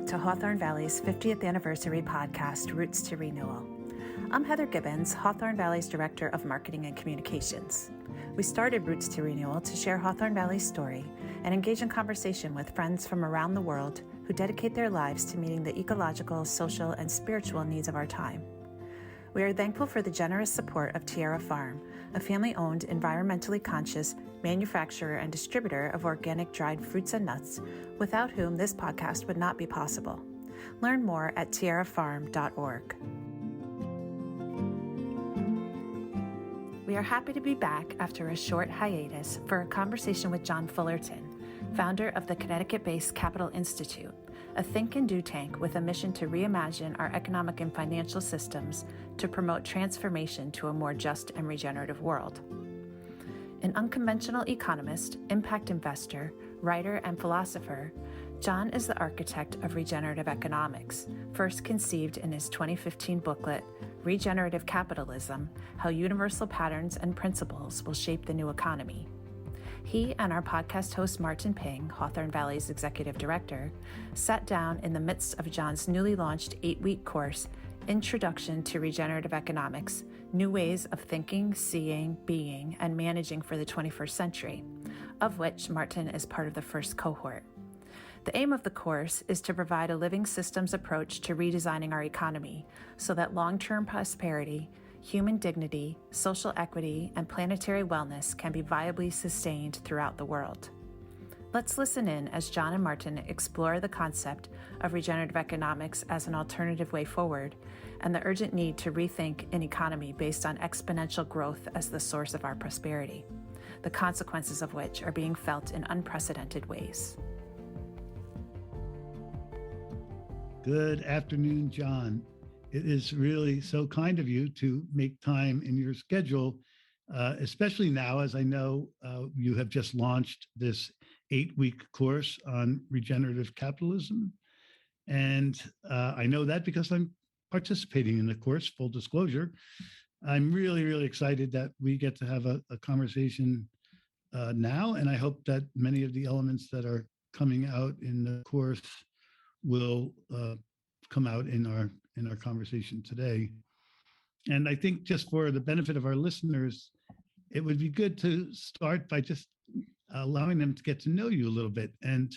to Hawthorne Valley's 50th anniversary podcast, Roots to Renewal. I'm Heather Gibbons, Hawthorne Valley's Director of Marketing and Communications. We started Roots to Renewal to share Hawthorne Valley's story and engage in conversation with friends from around the world who dedicate their lives to meeting the ecological, social, and spiritual needs of our time. We are thankful for the generous support of Tierra Farm, a family-owned, environmentally conscious manufacturer and distributor of organic dried fruits and nuts, without whom this podcast would not be possible. Learn more at tierrafarm.org. We are happy to be back after a short hiatus for a conversation with John Fullerton, founder of the Connecticut-based Capital Institute, a think and do tank with a mission to reimagine our economic and financial systems to promote transformation to a more just and regenerative world. An unconventional economist, impact investor, writer, and philosopher, John is the architect of regenerative economics, first conceived in his 2015 booklet, Regenerative Capitalism: How Universal Patterns and Principles Will Shape the New Economy. He and our podcast host Martin Ping, Hawthorne Valley's executive director, sat down in the midst of John's newly launched 8-week course, Introduction to Regenerative Economics, New Ways of Thinking, Seeing, Being, and Managing for the 21st Century, of which Martin is part of the first cohort. The aim of the course is to provide a living systems approach to redesigning our economy so that long-term prosperity, human dignity, social equity, and planetary wellness can be viably sustained throughout the world. Let's listen in as John and Martin explore the concept of regenerative economics as an alternative way forward and the urgent need to rethink an economy based on exponential growth as the source of our prosperity, the consequences of which are being felt in unprecedented ways. Good afternoon, John. It is really so kind of you to make time in your schedule, especially now, as I know you have just launched this 8-week course on regenerative capitalism. And I know that because I'm participating in the course, full disclosure. I'm really, really excited that we get to have a conversation now. And I hope that many of the elements that are coming out in the course will come out in our conversation today. And I think just for the benefit of our listeners, it would be good to start by just allowing them to get to know you a little bit and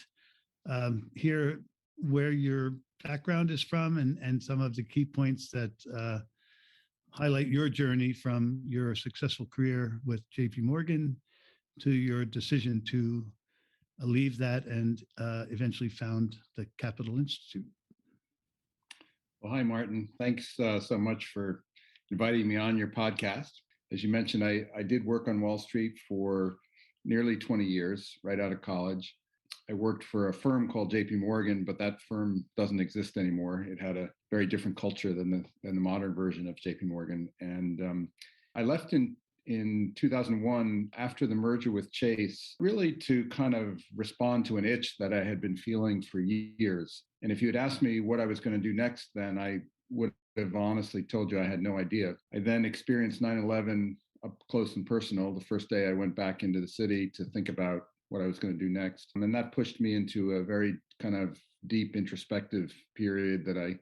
hear where your background is from and some of the key points that highlight your journey from your successful career with JP Morgan to your decision to leave that and eventually found the Capital Institute. Well, hi, Martin. Thanks so much for inviting me on your podcast. As you mentioned, I did work on Wall Street for nearly 20 years, right out of college. I worked for a firm called JP Morgan, but that firm doesn't exist anymore. It had a very different culture than the modern version of JP Morgan. And I left in 2001 after the merger with Chase, really to kind of respond to an itch that I had been feeling for years. And if you had asked me what I was going to do next, then I would have honestly told you I had no idea. I then experienced 9/11 up close and personal the first day I went back into the city to think about what I was going to do next. And then that pushed me into a very kind of deep introspective period that I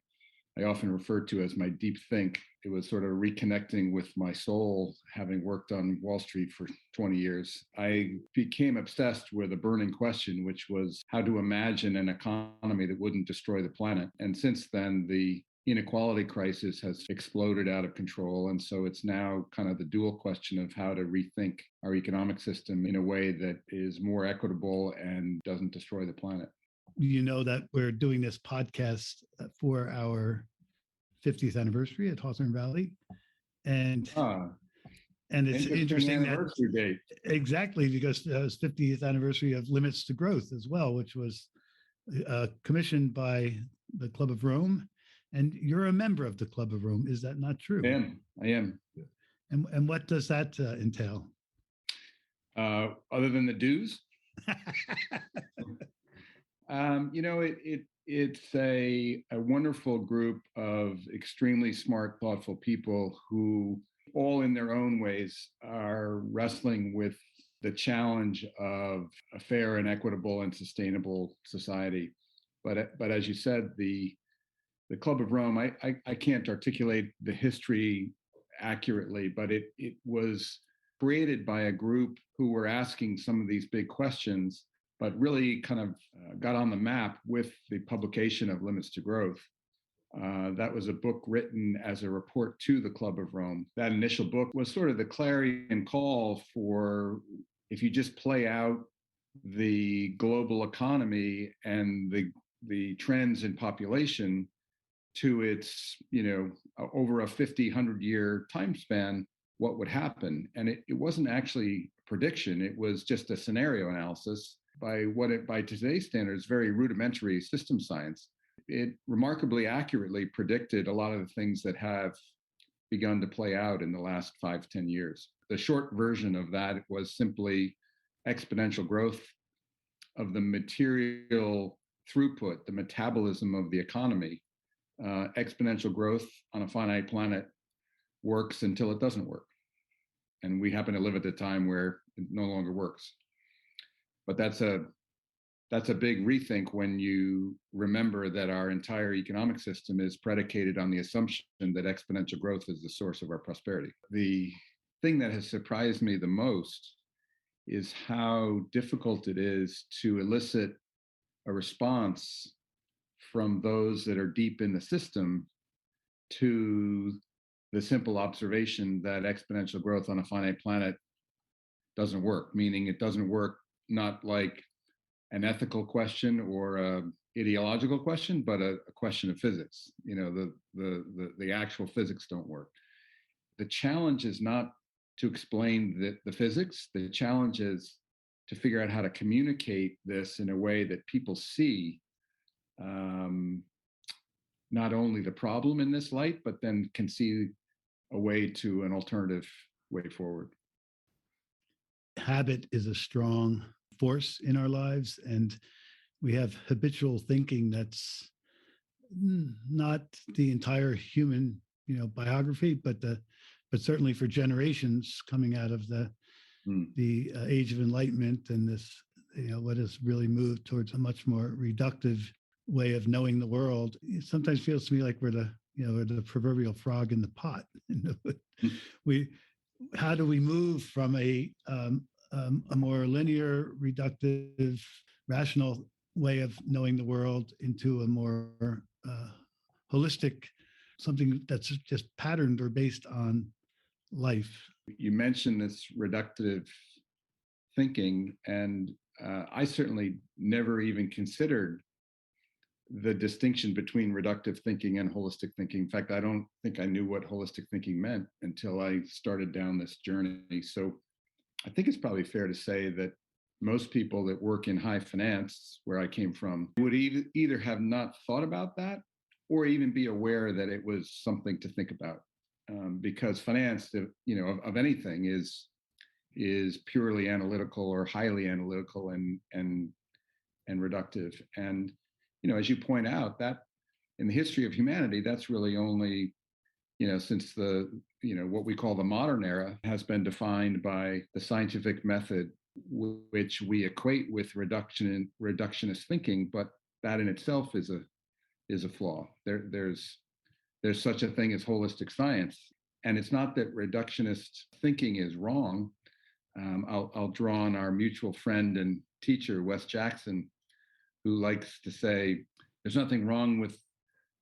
often refer to as my deep think. It was sort of reconnecting with my soul, having worked on Wall Street for 20 years. I became obsessed with a burning question, which was how to imagine an economy that wouldn't destroy the planet. And since then, the inequality crisis has exploded out of control. And so it's now kind of the dual question of how to rethink our economic system in a way that is more equitable and doesn't destroy the planet. You know that we're doing this podcast for our 50th anniversary at Hawthorne Valley. And it's interesting anniversary date. Exactly, because it was 50th anniversary of Limits to Growth as well, which was commissioned by the Club of Rome. And you're a member of the Club of Rome. Is that not true? I am. And what does that entail? Other than the dues? It's a wonderful group of extremely smart, thoughtful people who all in their own ways are wrestling with the challenge of a fair and equitable and sustainable society. But as you said, the Club of Rome, I can't articulate the history accurately, but it was created by a group who were asking some of these big questions, but really kind of got on the map with the publication of Limits to Growth. That was a book written as a report to the Club of Rome. That initial book was sort of the clarion call for, if you just play out the global economy and the trends in population to its, over a 50, 100-year time span, what would happen? And it wasn't actually a prediction. It was just a scenario analysis by today's standards, very rudimentary system science. It remarkably accurately predicted a lot of the things that have begun to play out in the last 5-10 years. The short version of that was simply exponential growth of the material throughput, the metabolism of the economy. Exponential growth on a finite planet works until it doesn't work. And we happen to live at the time where it no longer works. But that's a big rethink when you remember that our entire economic system is predicated on the assumption that exponential growth is the source of our prosperity. The thing that has surprised me the most is how difficult it is to elicit a response from those that are deep in the system to the simple observation that exponential growth on a finite planet doesn't work, meaning it doesn't work not like an ethical question or a ideological question, but a question of physics. The actual physics don't work. The challenge is not to explain the physics. The challenge is to figure out how to communicate this in a way that people see not only the problem in this light, but then can see a way to an alternative way forward. Habit is a strong force in our lives, and we have habitual thinking that's not the entire human biography, but certainly for generations coming out of the age of enlightenment and this what has really moved towards a much more reductive way of knowing the world. It sometimes feels to me like we're the proverbial frog in the pot. How do we move from a more linear, reductive, rational way of knowing the world into a more holistic, something that's just patterned or based on life? You mentioned this reductive thinking, and I certainly never even considered the distinction between reductive thinking and holistic thinking. In fact, I don't think I knew what holistic thinking meant until I started down this journey. So I think it's probably fair to say that most people that work in high finance, where I came from, would either have not thought about that or even be aware that it was something to think about. Because finance, of anything is purely analytical or highly analytical and reductive. And as you point out, that in the history of humanity, that's really only since the what we call the modern era has been defined by the scientific method, which we equate with reductionist thinking, but that in itself is a flaw. There's such a thing as holistic science, and it's not that reductionist thinking is wrong. I'll draw on our mutual friend and teacher Wes Jackson, who likes to say there's nothing wrong with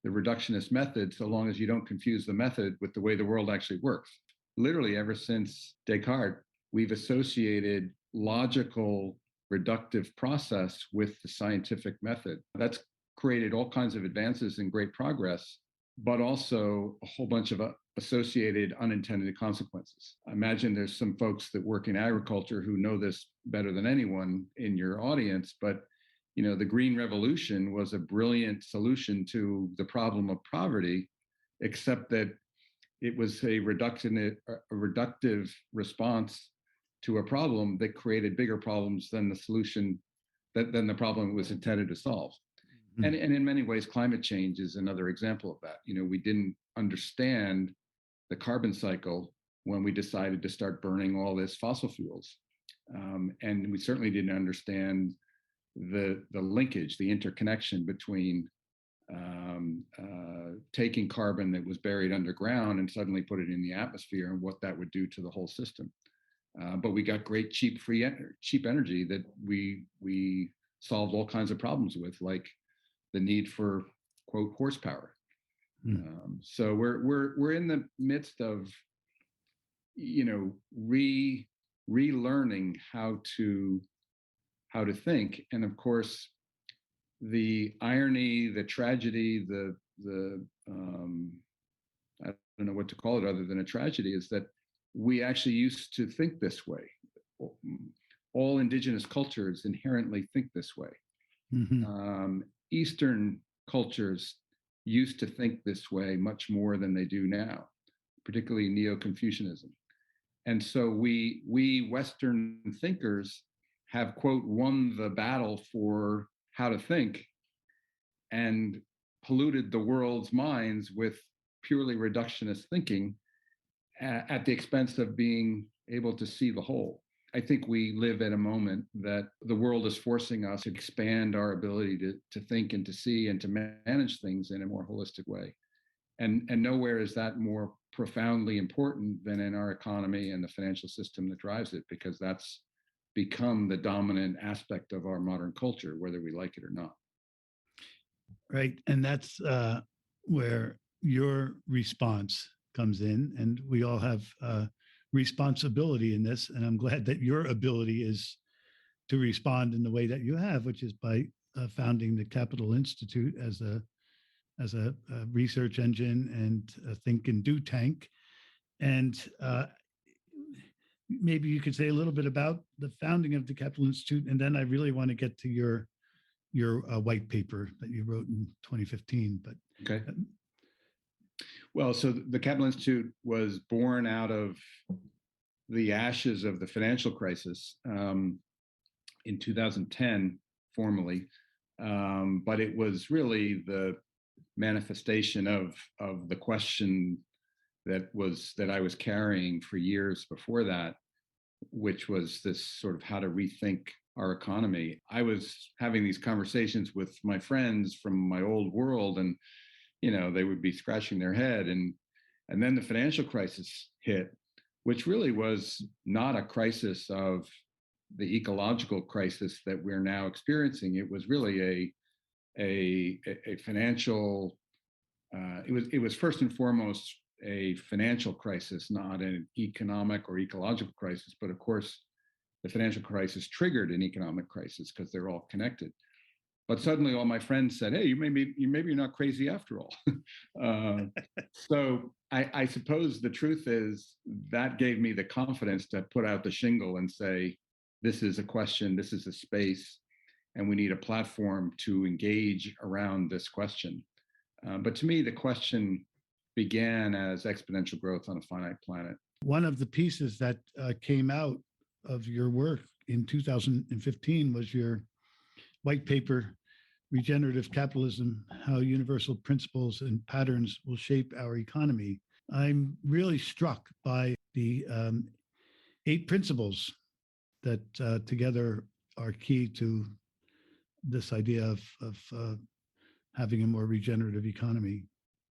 the reductionist method so long as you don't confuse the method with the way the world actually works. Literally, ever since Descartes, we've associated logical reductive process with the scientific method. That's created all kinds of advances and great progress, but also a whole bunch of associated unintended consequences. I imagine there's some folks that work in agriculture who know this better than anyone in your audience, but the Green Revolution was a brilliant solution to the problem of poverty, except that it was a reductive response to a problem that created bigger problems than the solution, than the problem it was intended to solve. Mm-hmm. And in many ways, climate change is another example of that. We didn't understand the carbon cycle when we decided to start burning all this fossil fuels. And we certainly didn't understand the linkage, the interconnection between taking carbon that was buried underground and suddenly put it in the atmosphere, and what that would do to the whole system. But we got great cheap energy that we solved all kinds of problems with, like the need for quote horsepower. So we're in the midst of relearning how to think, and of course the irony, the tragedy, the I don't know what to call it other than a tragedy, is that we actually used to think this way. All indigenous cultures inherently think this way. Eastern cultures used to think this way much more than they do now, particularly Neo-Confucianism. And so we Western thinkers have, quote, won the battle for how to think and polluted the world's minds with purely reductionist thinking at the expense of being able to see the whole. I think we live at a moment that the world is forcing us to expand our ability to think and to see and to manage things in a more holistic way. And nowhere is that more profoundly important than in our economy and the financial system that drives it, because that's become the dominant aspect of our modern culture, whether we like it or not. Right. And that's where your response comes in. And we all have responsibility in this. And I'm glad that your ability is to respond in the way that you have, which is by founding the Capital Institute as a research engine and a think and do tank. And maybe you could say a little bit about the founding of the Capital Institute, and then I really want to get to your white paper that you wrote in 2015. But okay. Well, so the Capital Institute was born out of the ashes of the financial crisis in 2010, formally, but it was really the manifestation of the question that I was carrying for years before that, which was this sort of how to rethink our economy. I was having these conversations with my friends from my old world, and they would be scratching their head, and then the financial crisis hit, which really was not a crisis of the ecological crisis that we're now experiencing. It was really a financial. It was first and foremost a financial crisis, not an economic or ecological crisis. But of course, the financial crisis triggered an economic crisis because they're all connected. But suddenly, all my friends said, "Hey, maybe you're not crazy after all." So I suppose the truth is that gave me the confidence to put out the shingle and say, "This is a question. This is a space, and we need a platform to engage around this question." But to me, the question began as exponential growth on a finite planet. One of the pieces that came out of your work in 2015 was your white paper, Regenerative Capitalism, How Universal Principles and Patterns Will Shape Our Economy. I'm really struck by the 8 principles that together are key to this idea of having a more regenerative economy.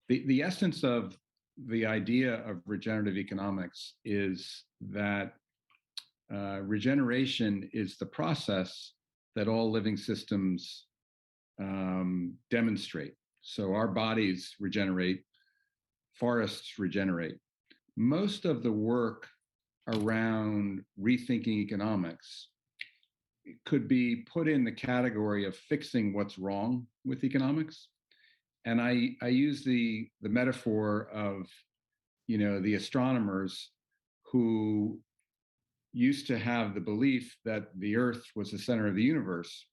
The essence of the idea of regenerative economics is that regeneration is the process that all living systems demonstrate. So our bodies regenerate, forests regenerate. Most of the work around rethinking economics could be put in the category of fixing what's wrong with economics. And I use the metaphor of, the astronomers who used to have the belief that the Earth was the center of the universe.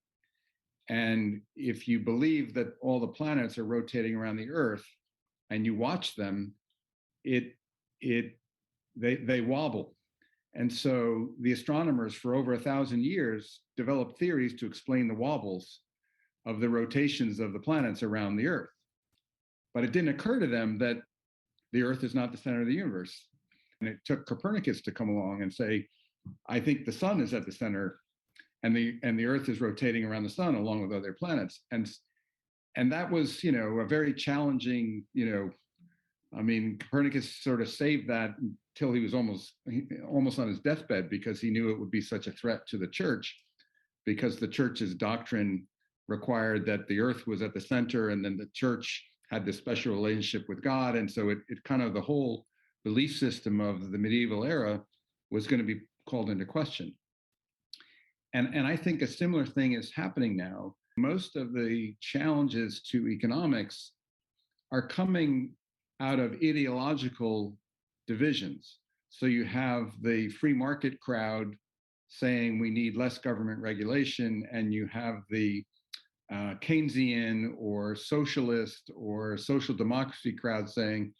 And if you believe that all the planets are rotating around the Earth and you watch them, they wobble. And so the astronomers for over 1,000 years developed theories to explain the wobbles of the rotations of the planets around the Earth. But it didn't occur to them that the Earth is not the center of the universe. And it took Copernicus to come along and say, I think the sun is at the center. and the Earth is rotating around the sun along with other planets. And that was, a very challenging, I mean, Copernicus sort of saved that until he was almost on his deathbed, because he knew it would be such a threat to the church, because the church's doctrine required that the Earth was at the center, and then the church had this special relationship with God. And so it kind of, the whole belief system of the medieval era was going to be called into question. And I think a similar thing is happening now. Most of the challenges to economics are coming out of ideological divisions. So you have the free market crowd saying we need less government regulation, and you have the Keynesian or socialist or social democracy crowd saying,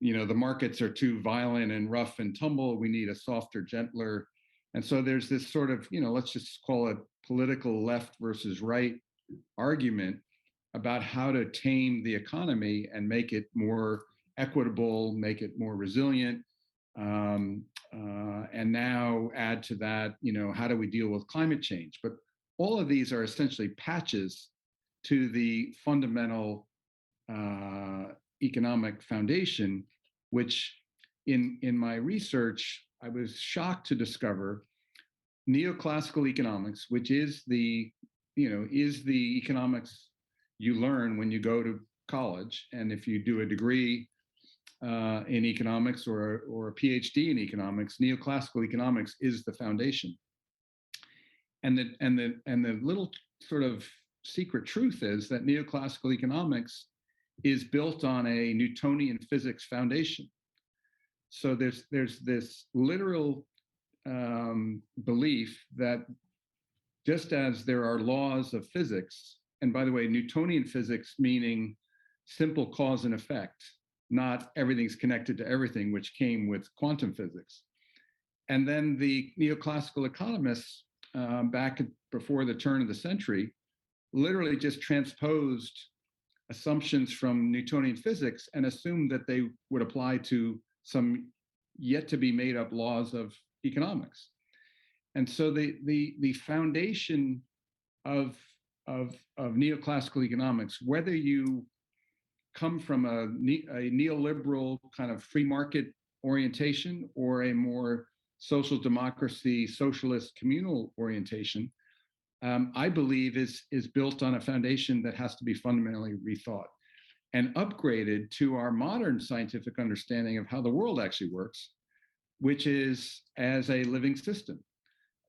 the markets are too violent and rough and tumble. We need a softer, gentler. And so there's this sort of, let's just call it political left versus right argument about how to tame the economy and make it more equitable, make it more resilient. And now add to that, how do we deal with climate change? But all of these are essentially patches to the fundamental economic foundation, which in my research, I was shocked to discover neoclassical economics, which is the economics you learn when you go to college. And if you do a degree in economics or a PhD in economics, neoclassical economics is the foundation. And the little sort of secret truth is that neoclassical economics is built on a Newtonian physics foundation. So there's this literal belief that just as there are laws of physics, and by the way, Newtonian physics meaning simple cause and effect, not everything's connected to everything, which came with quantum physics. And then the neoclassical economists back before the turn of the century literally just transposed assumptions from Newtonian physics and assumed that they would apply to some yet to be made up laws of economics. And so the foundation of neoclassical economics, whether you come from a neoliberal kind of free market orientation or a more social democracy, socialist communal orientation, I believe is built on a foundation that has to be fundamentally rethought and upgraded to our modern scientific understanding of how the world actually works, which is as a living system.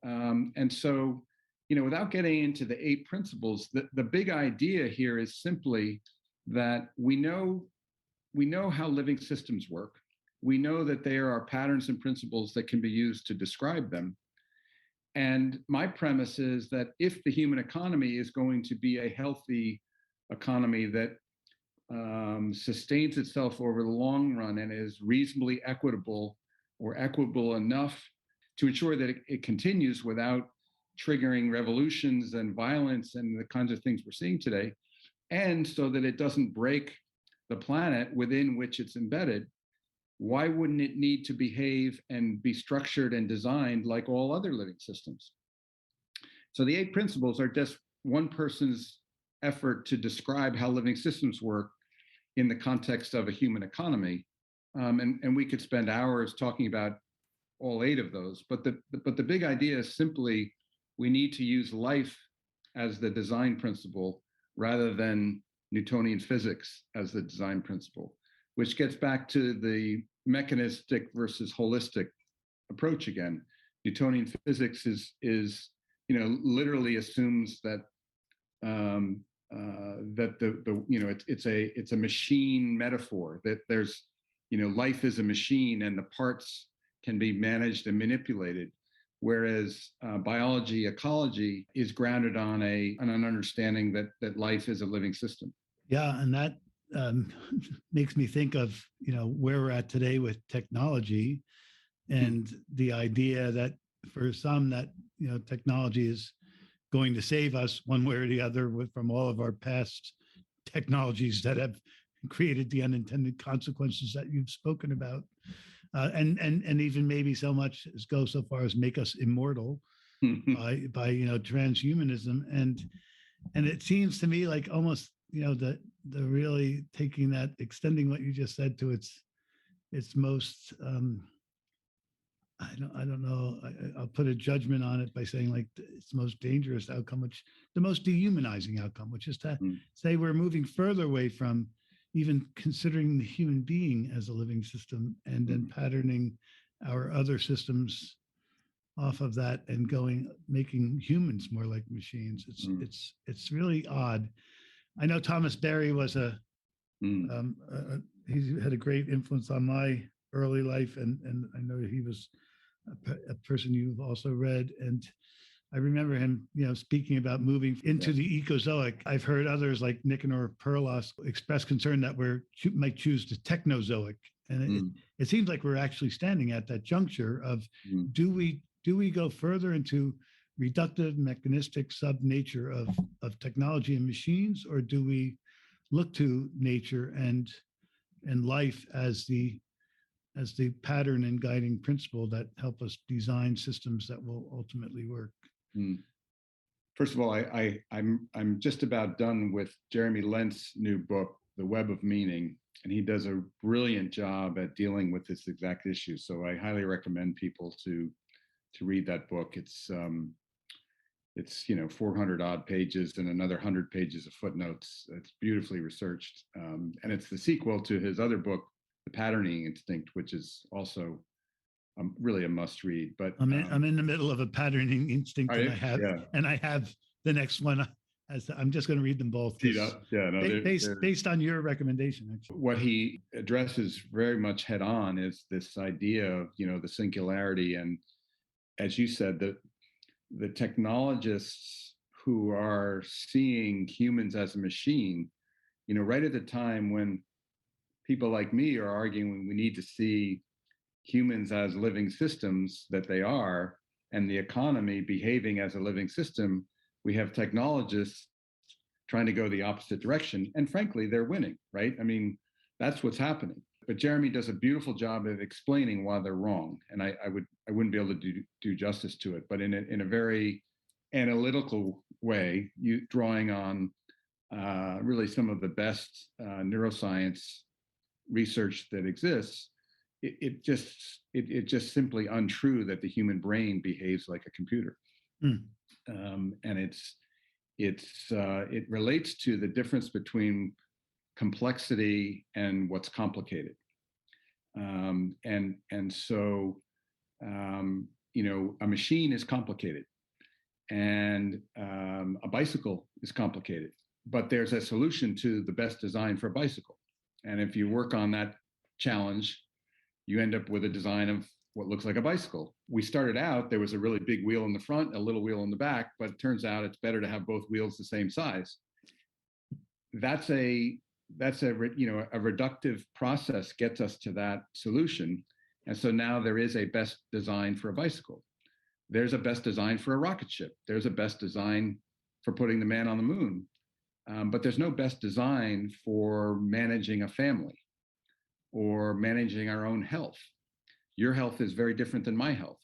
And so, without getting into the 8 principles, the big idea here is simply that we know how living systems work. We know that there are patterns and principles that can be used to describe them. And my premise is that if the human economy is going to be a healthy economy that sustains itself over the long run and is reasonably equitable or equitable enough to ensure that it continues without triggering revolutions and violence and the kinds of things we're seeing today, and so that it doesn't break the planet within which it's embedded, why wouldn't it need to behave and be structured and designed like all other living systems? So the 8 principles are just one person's effort to describe how living systems work in the context of a human economy. And we could spend hours talking about all 8 of those, but the big idea is simply we need to use life as the design principle rather than Newtonian physics as the design principle, which gets back to the mechanistic versus holistic approach again. Newtonian physics is literally assumes that it's a machine metaphor, that there's life is a machine and the parts can be managed and manipulated, whereas biology, ecology is grounded on an understanding that life is a living system. Yeah, and that makes me think of where we're at today with technology, and the idea that for some that technology is going to save us one way or the other from all of our past technologies that have created the unintended consequences that you've spoken about, and even maybe so much as go so far as make us immortal. by transhumanism, and it seems to me like almost the really taking that, extending what you just said to its most I don't know. I'll put a judgment on it by saying like it's the most dangerous outcome, which the most dehumanizing outcome, which is to say we're moving further away from even considering the human being as a living system, and then patterning our other systems off of that and making humans more like machines. It's really odd. I know Thomas Berry was he had a great influence on my early life, and I know he was a person you've also read. And I remember him, speaking about moving into the ecozoic. I've heard others like Nicanor Perlos express concern that might choose the technozoic. And it seems like we're actually standing at that juncture of do we go further into reductive, mechanistic sub-nature of technology and machines, or do we look to nature and life as the pattern and guiding principle that help us design systems that will ultimately work? First of all, I'm just about done with Jeremy Lent's new book, The Web of Meaning, and he does a brilliant job at dealing with this exact issue. So I highly recommend people to read that book. It's 400 odd pages and another 100 pages of footnotes. It's beautifully researched, and it's the sequel to his other book, The Patterning Instinct, which is also really a must read. But I'm in the middle of a patterning instinct, and I have the next one. I'm just going to read them both. Based on your recommendation, actually. What he addresses very much head on is this idea of the singularity, and as you said, the technologists who are seeing humans as a machine, right at the time when people like me are arguing we need to see humans as living systems that they are, and the economy behaving as a living system, we have technologists trying to go the opposite direction. And frankly, they're winning, right? I mean, that's what's happening. But Jeremy does a beautiful job of explaining why they're wrong. And I wouldn't be able to do justice to it, but in a very analytical way, drawing on really some of the best neuroscience research that exists. It's just simply untrue that the human brain behaves like a computer. And it relates to the difference between complexity and what's complicated. So a machine is complicated, and a bicycle is complicated, but there's a solution to the best design for a bicycle. And if you work on that challenge, you end up with a design of what looks like a bicycle. We started out, there was a really big wheel in the front, a little wheel in the back, but it turns out it's better to have both wheels the same size. That's a reductive process gets us to that solution. And so now there is a best design for a bicycle. There's a best design for a rocket ship. There's a best design for putting the man on the moon. But there's no best design for managing a family or managing our own health. Your health is very different than my health.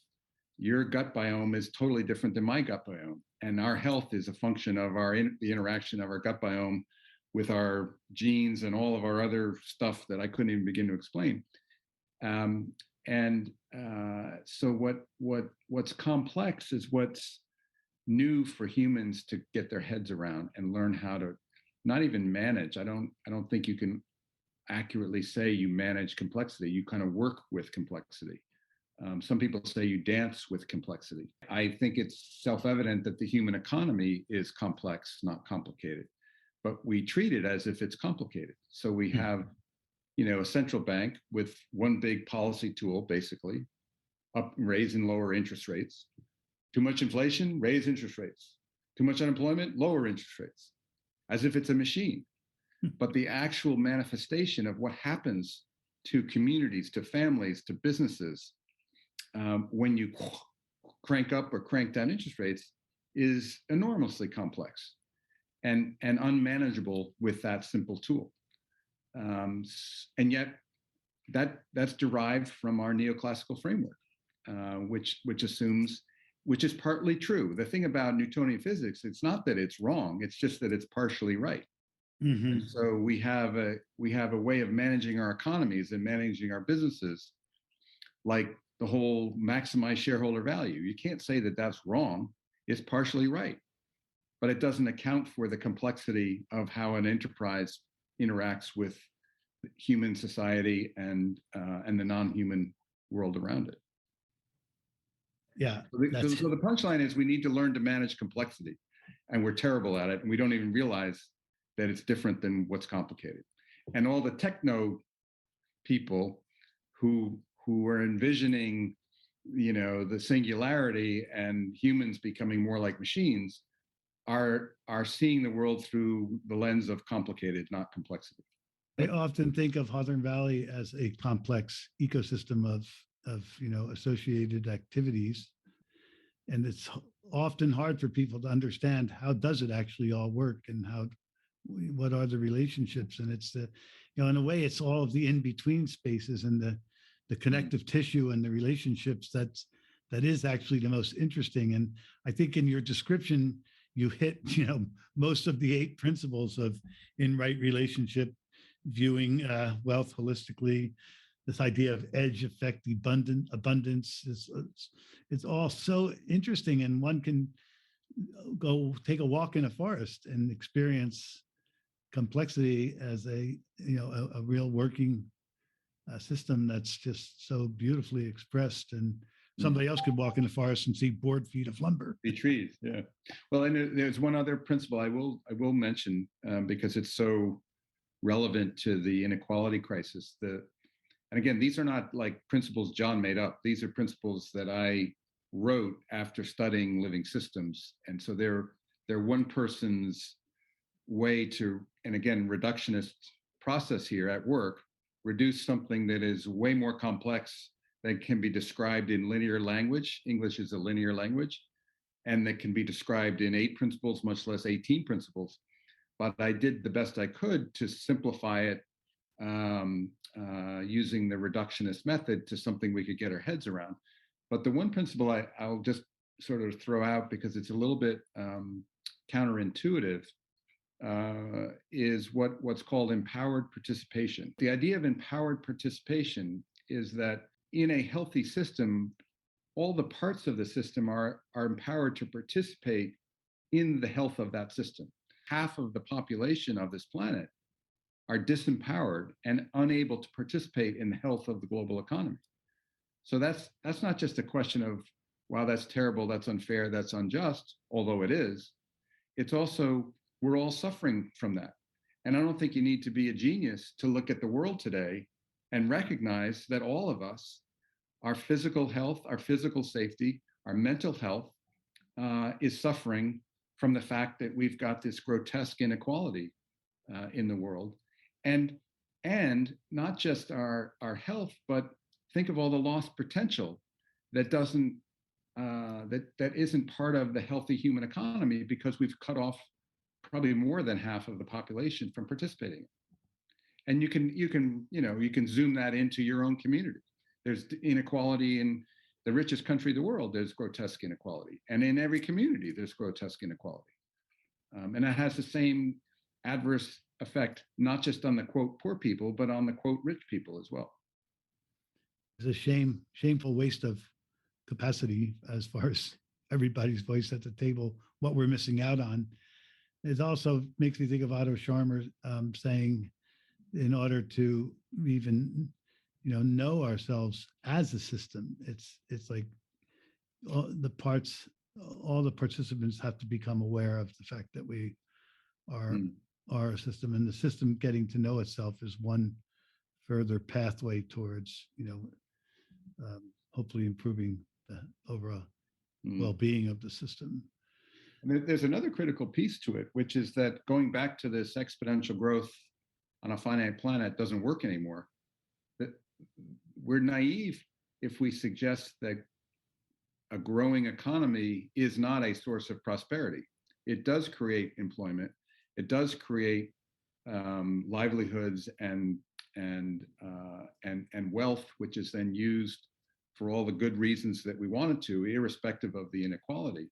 Your gut biome is totally different than my gut biome. And our health is a function of the interaction of our gut biome with our genes and all of our other stuff that I couldn't even begin to explain. So what's complex is what's new for humans to get their heads around and learn how to not even manage. I don't think you can accurately say you manage complexity. You kind of work with complexity. Some people say you dance with complexity. I think it's self-evident that the human economy is complex, not complicated, but we treat it as if it's complicated. So we have, a central bank with one big policy tool, basically, raise and lower interest rates. Too much inflation, raise interest rates. Too much unemployment, lower interest rates, as if it's a machine. But the actual manifestation of what happens to communities, to families, to businesses, when you crank up or crank down interest rates is enormously complex and unmanageable with that simple tool. And yet that's derived from our neoclassical framework, which assumes which is partly true. The thing about Newtonian physics, it's not that it's wrong, it's just that it's partially right. Mm-hmm. And so we have a way of managing our economies and managing our businesses, like the whole maximize shareholder value. You can't say that that's wrong. It's partially right, but it doesn't account for the complexity of how an enterprise interacts with human society and the non-human world around it. Yeah. So the punchline is we need to learn to manage complexity, and we're terrible at it, and we don't even realize that it's different than what's complicated. And all the techno people who are envisioning, the singularity and humans becoming more like machines are seeing the world through the lens of complicated, not complexity. I often think of Hawthorne Valley as a complex ecosystem of associated activities, and it's often hard for people to understand how does it actually all work and what are the relationships. And it's in a way, it's all of the in-between spaces and the connective tissue and the relationships that is actually the most interesting. And I think in your description, you hit most of the 8 principles of in right relationship, viewing wealth holistically, this idea of edge effect, abundance. It's all so interesting, and one can go take a walk in a forest and experience complexity as a real working system that's just so beautifully expressed. And somebody else could walk in the forest and see board feet of lumber. The trees, yeah. Well, and there's one other principle I will mention because it's so relevant to the inequality crisis. And again, these are not like principles John made up. These are principles that I wrote after studying living systems, and so they're one person's way to, and again, reductionist process here at work, reduce something that is way more complex that can be described in linear language. English is a linear language, and that can be described in 8 principles, much less 18 principles. But I did the best I could to simplify it using the reductionist method to something we could get our heads around. But the one principle I'll just sort of throw out because it's a little bit counterintuitive is what's called empowered participation. The idea of empowered participation is that in a healthy system, all the parts of the system are empowered to participate in the health of that system. Half of the population of this planet are disempowered and unable to participate in the health of the global economy. So that's not just a question of, wow, that's terrible, that's unfair, that's unjust, although it is. It's also, we're all suffering from that. And I don't think you need to be a genius to look at the world today and recognize that all of us, our physical health, our physical safety, our mental health is suffering from the fact that we've got this grotesque inequality in the world. And not just our health, but think of all the lost potential that doesn't that isn't part of the healthy human economy because we've cut off probably more than half of the population from participating. And you can zoom that into your own community. There's inequality in the richest country in the world. There's grotesque inequality, and in every community there's grotesque inequality, and that has the same adverse effect, not just on the quote poor people, but on the quote rich people as well. It's a shameful waste of capacity as far as everybody's voice at the table, what we're missing out on. It also makes me think of Otto Scharmer saying, in order to even know ourselves as a system, it's like all the participants have to become aware of the fact that we are a system, and the system getting to know itself is one further pathway towards hopefully improving the overall well-being of the system. And there's another critical piece to it, which is that going back to this exponential growth on a finite planet doesn't work anymore. That we're naive if we suggest that a growing economy is not a source of prosperity. It does create employment. It does create livelihoods and wealth, which is then used for all the good reasons that we wanted to, irrespective of the inequality.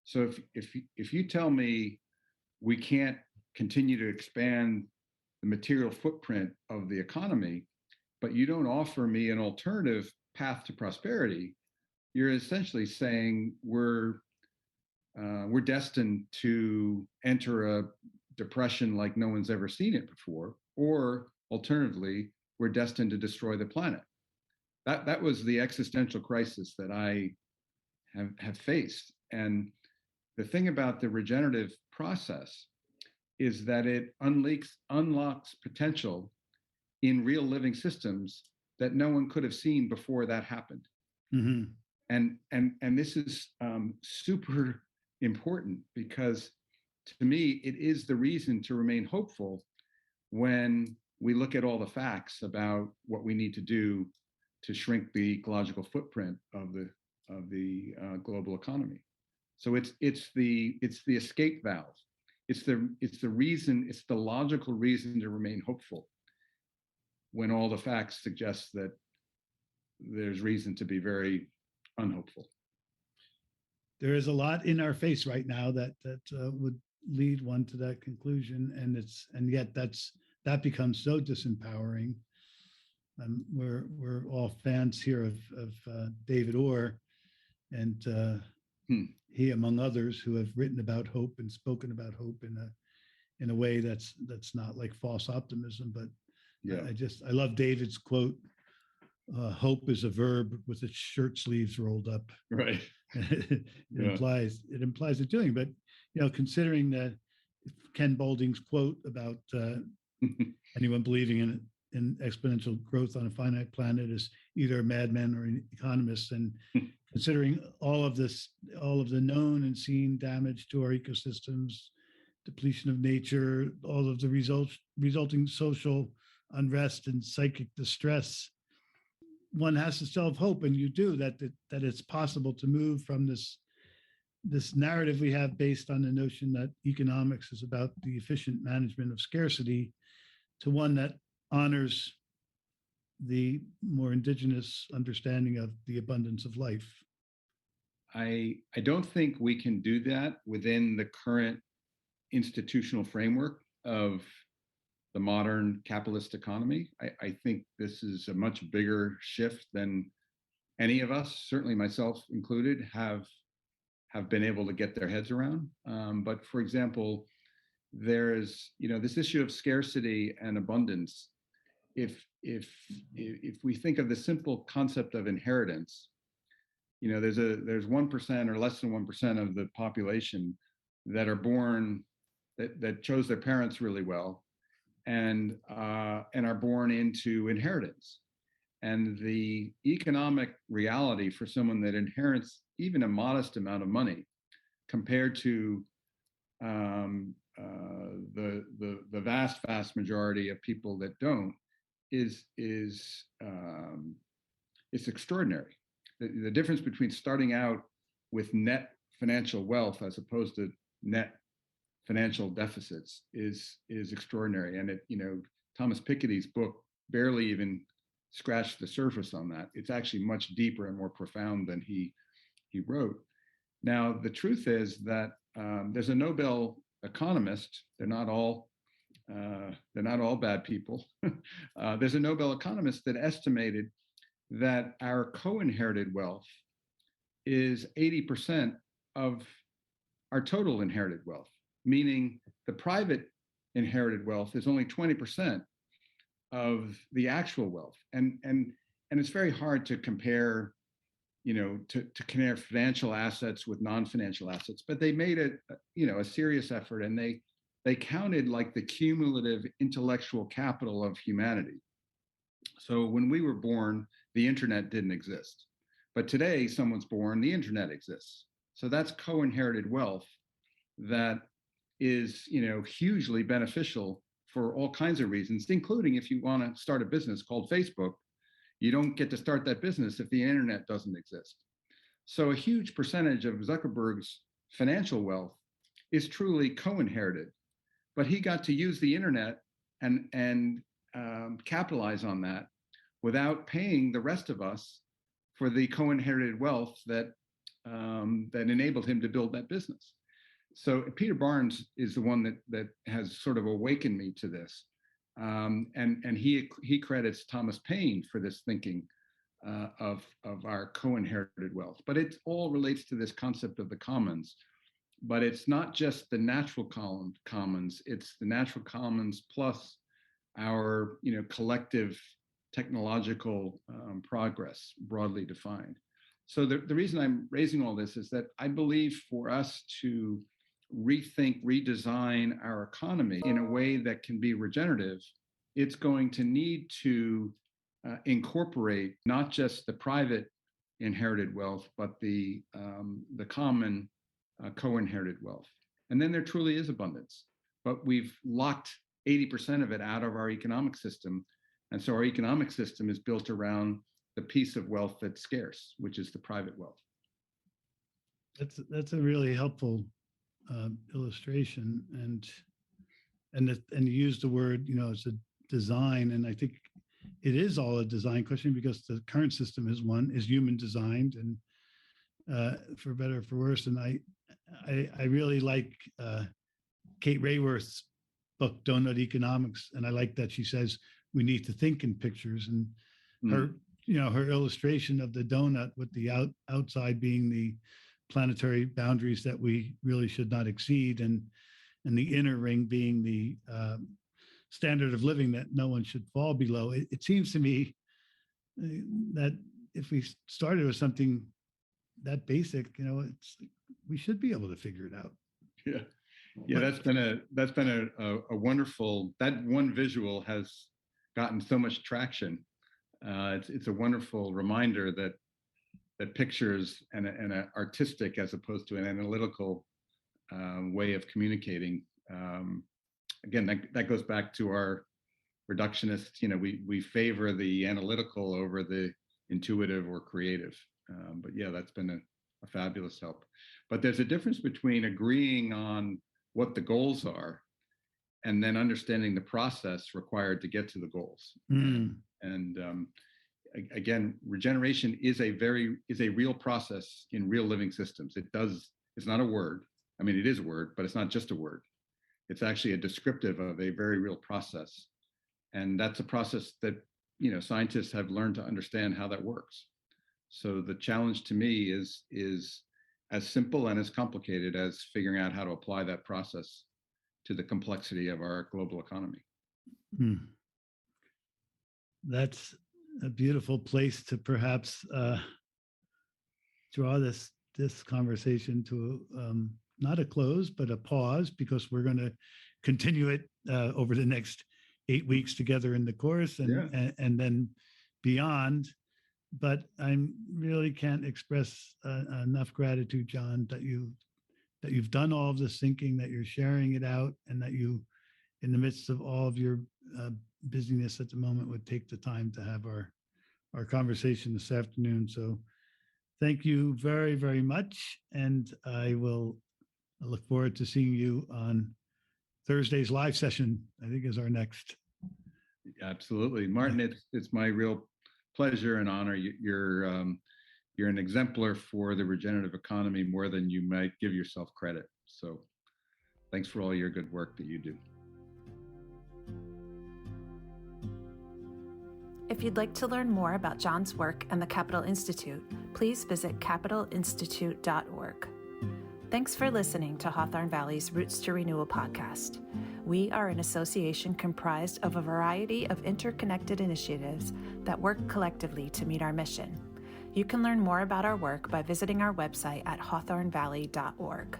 So if you tell me we can't continue to expand the material footprint of the economy, but you don't offer me an alternative path to prosperity, you're essentially saying we're destined to enter a depression like no one's ever seen it before, or alternatively, we're destined to destroy the planet. That was the existential crisis that I have faced. And the thing about the regenerative process is that it unlocks potential in real living systems that no one could have seen before that happened. Mm-hmm. And this is super important, because to me, it is the reason to remain hopeful when we look at all the facts about what we need to do to shrink the ecological footprint of the global economy. So it's the escape valve. It's the reason. It's the logical reason to remain hopeful when all the facts suggest that there's reason to be very unhopeful. There is a lot in our face right now that would lead one to that conclusion, and yet that becomes so disempowering. We're all fans here of David Orr, and he, among others, who have written about hope and spoken about hope in a way that's not like false optimism, but yeah. I love David's quote. Hope is a verb with its shirt sleeves rolled up. Right. it implies a doing, but considering that Ken Boulding's quote about anyone believing in exponential growth on a finite planet is either a madman or an economist, and considering all of the known and seen damage to our ecosystems, depletion of nature, all of the resulting social unrest and psychic distress, one has to still have hope, and you do that it's possible to move from this narrative we have based on the notion that economics is about the efficient management of scarcity to one that honors the more indigenous understanding of the abundance of life. I don't think we can do that within the current institutional framework of the modern capitalist economy. I think this is a much bigger shift than any of us, certainly myself included, have been able to get their heads around. But for example, there's this issue of scarcity and abundance. If we think of the simple concept of inheritance, there's 1% or less than 1% of the population that are born that chose their parents really well, and are born into inheritance. And the economic reality for someone that inherits even a modest amount of money compared to the vast majority of people that don't is it's extraordinary. The difference between starting out with net financial wealth as opposed to net financial deficits is extraordinary. And Thomas Piketty's book barely even scratched the surface on that. It's actually much deeper and more profound than he wrote. Now, the truth is that there's a Nobel economist. They're not all bad people. There's a Nobel economist that estimated that our co-inherited wealth is 80% of our total inherited wealth, meaning the private inherited wealth is only 20% of the actual wealth. And it's very hard to compare, to compare financial assets with non-financial assets, but they made it, a serious effort, and they counted like the cumulative intellectual capital of humanity. So when we were born, the internet didn't exist. But today, someone's born, the internet exists. So that's co-inherited wealth that is, hugely beneficial for all kinds of reasons, including if you want to start a business called Facebook, you don't get to start that business if the internet doesn't exist. So a huge percentage of Zuckerberg's financial wealth is truly co-inherited, but he got to use the internet and capitalize on that without paying the rest of us for the co-inherited wealth that enabled him to build that business. So Peter Barnes is the one that has sort of awakened me to this, and he credits Thomas Paine for this thinking of our co-inherited wealth. But it all relates to this concept of the commons. But it's not just the natural commons; it's the natural commons plus our collective technological progress, broadly defined. So the reason I'm raising all this is that I believe for us to rethink, redesign our economy in a way that can be regenerative, it's going to need to incorporate not just the private inherited wealth, but the common co-inherited wealth. And then there truly is abundance, but we've locked 80% of it out of our economic system. And so our economic system is built around the piece of wealth that's scarce, which is the private wealth. That's a really helpful illustration, and you use the word, it's a design, and I think it is all a design question because the current system is human designed, and for better or for worse. And I really like Kate Rayworth's book Donut Economics, and I like that she says we need to think in pictures, and her illustration of the donut with the outside being the planetary boundaries that we really should not exceed, and the inner ring being the standard of living that no one should fall below. It seems to me that if we started with something that basic, we should be able to figure it out. Yeah, that's been a wonderful, that one visual has gotten so much traction. It's a wonderful reminder that pictures and an artistic as opposed to an analytical way of communicating. Again, that goes back to our reductionists. We favor the analytical over the intuitive or creative. But yeah, that's been a fabulous help. But there's a difference between agreeing on what the goals are and then understanding the process required to get to the goals. Again, regeneration is a real process in real living systems. It's not a word. I mean, it is a word, but it's not just a word. It's actually a descriptive of a very real process. And that's a process that, scientists have learned to understand how that works. So the challenge to me is as simple and as complicated as figuring out how to apply that process to the complexity of our global economy. That's a beautiful place to perhaps draw this conversation to not a close, but a pause, because we're going to continue it over the next 8 weeks together in the course and then beyond. But I really can't express enough gratitude, John, that you've done all of this thinking, that you're sharing it out, and that you, in the midst of all of your busyness at the moment, would take the time to have our conversation this afternoon. So thank you very, very much. And I look forward to seeing you on Thursday's live session, I think is our next. Absolutely. Martin, it's my real pleasure and honor. You're an exemplar for the regenerative economy, more than you might give yourself credit. So thanks for all your good work that you do. If you'd like to learn more about John's work and the Capital Institute, please visit capitalinstitute.org. Thanks for listening to Hawthorne Valley's Roots to Renewal podcast. We are an association comprised of a variety of interconnected initiatives that work collectively to meet our mission. You can learn more about our work by visiting our website at hawthornevalley.org.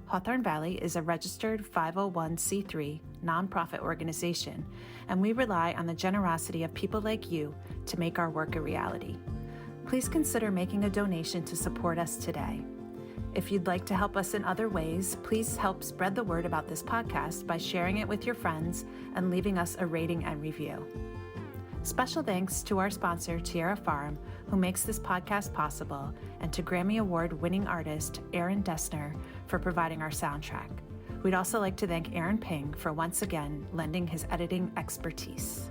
Hawthorne Valley is a registered 501c3 nonprofit organization, and we rely on the generosity of people like you to make our work a reality. Please consider making a donation to support us today. If you'd like to help us in other ways, please help spread the word about this podcast by sharing it with your friends and leaving us a rating and review. Special thanks to our sponsor, Tierra Farm, who makes this podcast possible, and to Grammy Award-winning artist Aaron Dessner for providing our soundtrack. We'd also like to thank Aaron Ping for once again lending his editing expertise.